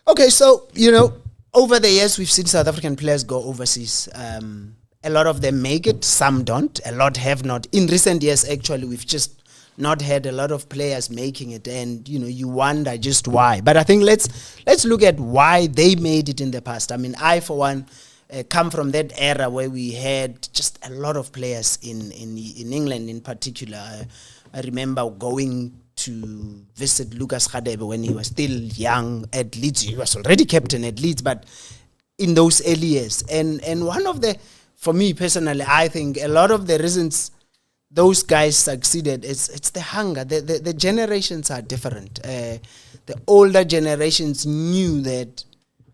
Okay, so, over the years, we've seen South African players go overseas. A lot of them make it, some don't. A lot have not. In recent years, actually, we've just not had a lot of players making it, and you wonder just why. But I think let's look at why they made it in the past. I mean, I for one come from that era where we had just a lot of players in England in particular. I remember going to visit Lucas Radebe when he was still young at Leeds. He was already captain at Leeds, but in those early years. And one of the, for me personally, I think a lot of the reasons those guys succeeded, it's the hunger. The generations are different. The older generations knew that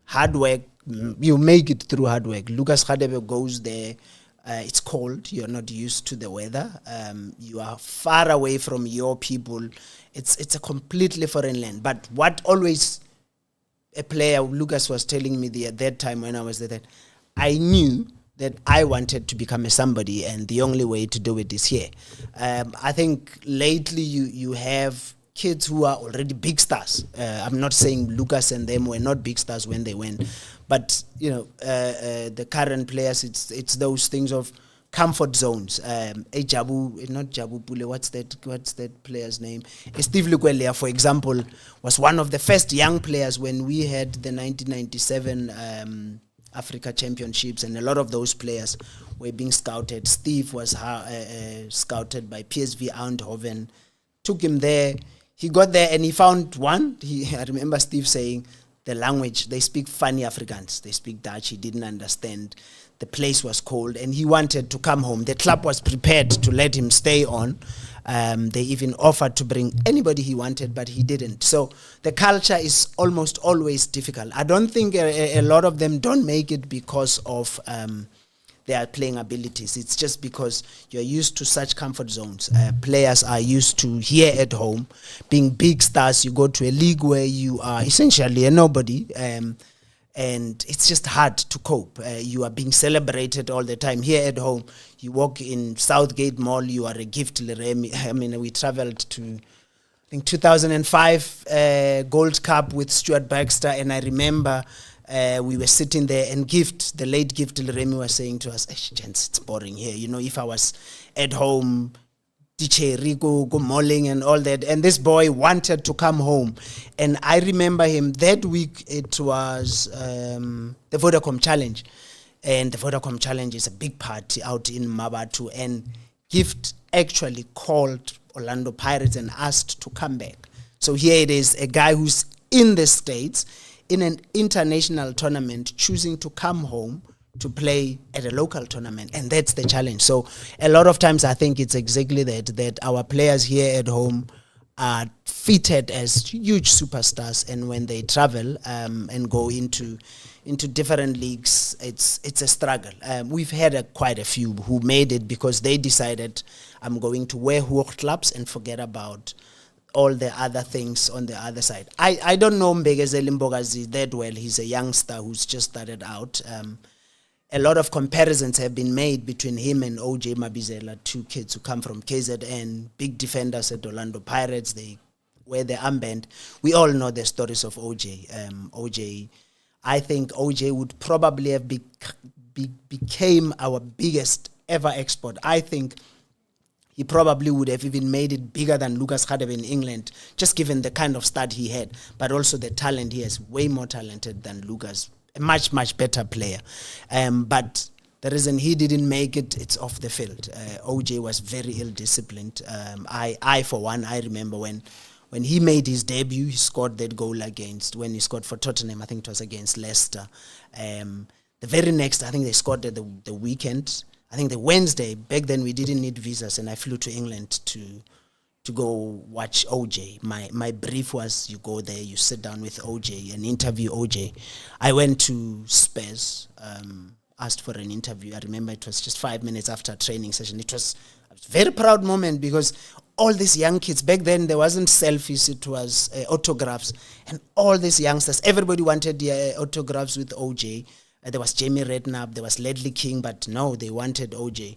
hard work, you make it through hard work. Lucas Radebe goes there. It's cold. You're not used to the weather. You are far away from your people. It's a completely foreign land. But what always a player, Lucas was telling me at that time when I was there, that I knew that I wanted to become a somebody, and the only way to do it is here. I think lately you have kids who are already big stars. I'm not saying Lucas and them were not big stars when they went, but the current players, it's those things of comfort zones. Not Jabu Pule, what's that player's name? Steve Lukwelea, for example, was one of the first young players when we had the 1997 Africa Championships, and a lot of those players were being scouted. Steve was scouted by PSV Eindhoven, took him there. He got there and he found one. I remember Steve saying the language, they speak funny Afrikaans. They speak Dutch. He didn't understand. The place was cold and he wanted to come home. The club was prepared to let him stay on. They even offered to bring anybody he wanted, but he didn't. So the culture is almost always difficult. I don't think a lot of them don't make it because of their playing abilities. It's just because you're used to such comfort zones. Players are used to here at home being big stars. You go to a league where you are essentially a nobody, and it's just hard to cope. You are being celebrated all the time. Here at home, you walk in Southgate Mall, you are a gift. I mean, we traveled to, I think, 2005 Gold Cup with Stuart Baxter, and I remember we were sitting there, and the late Gift Leremi was saying to us, gents, it's boring here. If I was at home, DJ Rico, go mauling and all that. And this boy wanted to come home. And I remember him that week, it was the Vodacom Challenge. And the Vodacom Challenge is a big party out in Mabatu. And Gift actually called Orlando Pirates and asked to come back. So here it is, a guy who's in the States, in an international tournament, choosing to come home to play at a local tournament, and that's the challenge. So a lot of times I think it's exactly that our players here at home are fitted as huge superstars, and when they travel and go into different leagues, it's a struggle. We've had quite a few who made it because they decided, I'm going to wear hoog clubs and forget about all the other things on the other side. I don't know Mbekezeli Mbokazi that well. He's a youngster who's just started out. A lot of comparisons have been made between him and OJ Mabizela, two kids who come from KZN, big defenders at Orlando Pirates. They wear the armband. We all know the stories of OJ. I think OJ would probably have became our biggest ever export. I think he probably would have even made it bigger than Lucas Radebe in England, just given the kind of start he had, but also the talent. He is way more talented than Lucas. A much, much better player. But the reason he didn't make it, it's off the field. OJ was very ill-disciplined. I, for one, I remember when he made his debut, he scored that goal when he scored for Tottenham, I think it was against Leicester. The very next, I think they scored at the weekend. I think the Wednesday, back then we didn't need visas, and I flew to England to go watch OJ. My brief was, you go there, you sit down with OJ and interview OJ. I went to Spurs, asked for an interview. I remember it was just 5 minutes after a training session. It was a very proud moment because all these young kids, back then there wasn't selfies, it was autographs. And all these youngsters, everybody wanted their autographs with OJ. There was Jamie Redknapp, there was Ledley King, but no, they wanted OJ.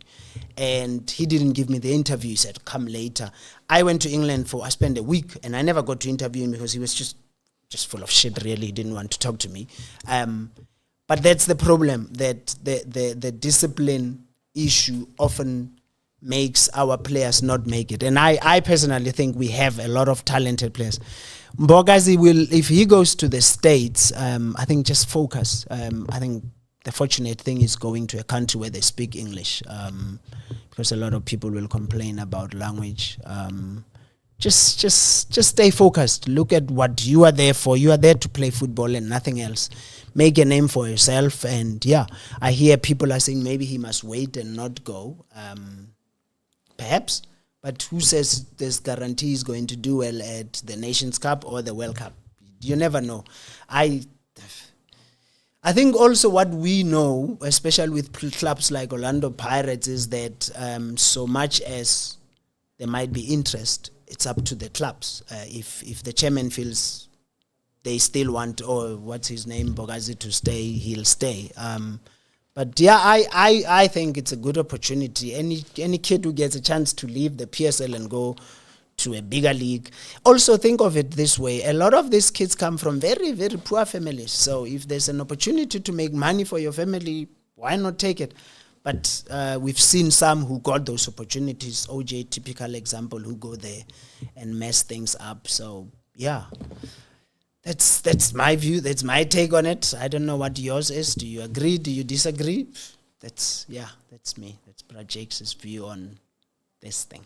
And he didn't give me the interview. He said, come later. I went to England I spent a week, and I never got to interview him because he was just just full of shit, really. He didn't want to talk to me. But that's the problem, that the discipline issue often makes our players not make it. And I personally think we have a lot of talented players. Mbokazi will, if he goes to the States, I think just focus. I think the fortunate thing is going to a country where they speak English, because a lot of people will complain about language. Just stay focused. Look at what you are there for. You are there to play football and nothing else. Make a name for yourself. And yeah, I hear people are saying maybe he must wait and not go. Perhaps, but who says there's guarantee he's going to do well at the Nations Cup or the World Cup? You never know. I think also what we know, especially with clubs like Orlando Pirates, is that so much as there might be interest, it's up to the clubs. If the chairman feels they still want, or what's his name, Mbokazi, to stay, he'll stay. But yeah, I think it's a good opportunity. Any kid who gets a chance to leave the PSL and go to a bigger league. Also think of it this way. A lot of these kids come from very, very poor families. So if there's an opportunity to make money for your family, why not take it? But we've seen some who got those opportunities. OJ, typical example, who go there and mess things up. So yeah. That's my view. That's my take on it. I don't know what yours is. Do you agree? Do you disagree? That's me. That's Brad Jakes' view on this thing.